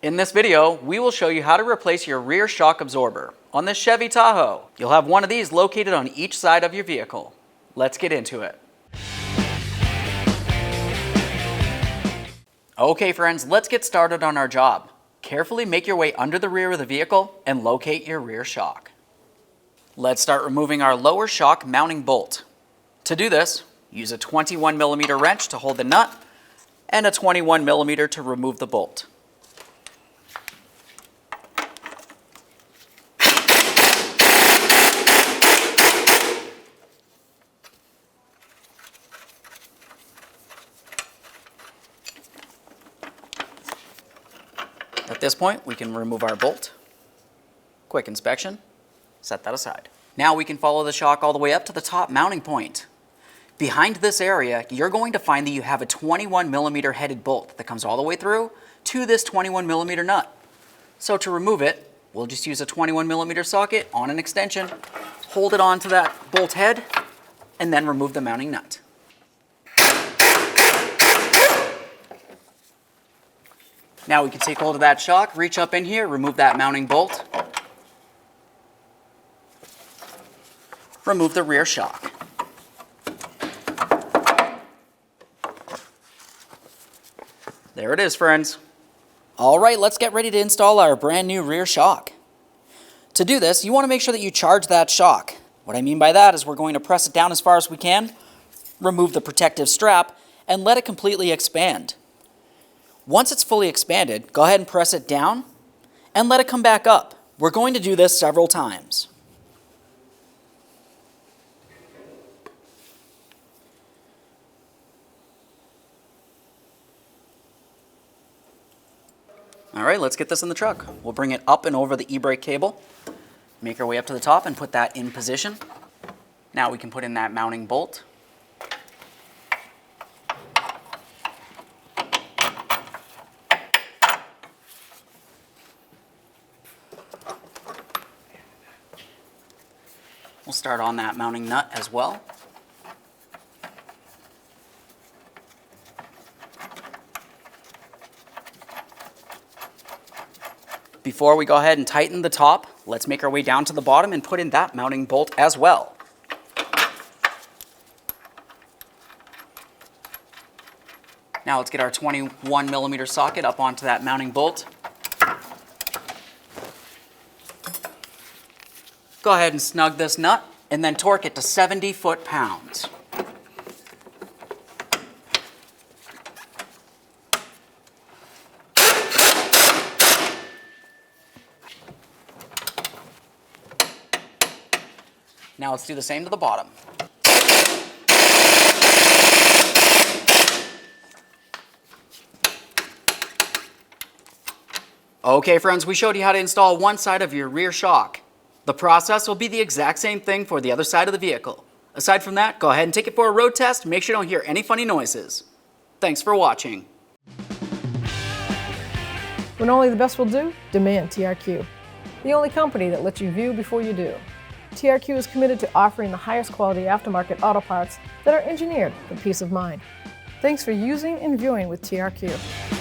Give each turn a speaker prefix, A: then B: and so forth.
A: In this video, we will show you how to replace your rear shock absorber on this Chevy Tahoe. You'll have one of these located on each side of your vehicle. Let's get into it. Okay friends, let's get started on our job. Carefully make your way under the rear of the vehicle and locate your rear shock. Let's start removing our lower shock mounting bolt. To do this, use a 21mm wrench to hold the nut and a 21mm to remove the bolt. At this point, we can remove our bolt. Quick inspection, set that aside. Now we can follow the shock all the way up to the top mounting point. Behind this area, you're going to find that you have a 21mm headed bolt that comes all the way through to this 21mm nut. So to remove it, we'll just use a 21mm socket on an extension, hold it onto that bolt head, and then remove the mounting nut. Now we can take hold of that shock, reach up in here, remove that mounting bolt, remove the rear shock. There it is, friends. All right, let's get ready to install our brand new rear shock. To do this, you want to make sure that you charge that shock. What I mean by that is we're going to press it down as far as we can, remove the protective strap, and let it completely expand. Once it's fully expanded, go ahead and press it down and let it come back up. We're going to do this several times. All right, let's get this in the truck. We'll bring it up and over the e-brake cable, make our way up to the top and put that in position. Now we can put in that mounting bolt. We'll start on that mounting nut as well. Before we go ahead and tighten the top, let's make our way down to the bottom and put in that mounting bolt as well. Now let's get our 21mm socket up onto that mounting bolt. Go ahead and snug this nut and then torque it to 70 foot-pounds. Now let's do the same to the bottom. Okay friends, we showed you how to install one side of your rear shock. The process will be the exact same thing for the other side of the vehicle. Aside from that, go ahead and take it for a road test. Make sure you don't hear any funny noises. Thanks for watching.
B: When only the best will do, demand TRQ. The only company that lets you view before you do. TRQ is committed to offering the highest quality aftermarket auto parts that are engineered for peace of mind. Thanks for using and viewing with TRQ.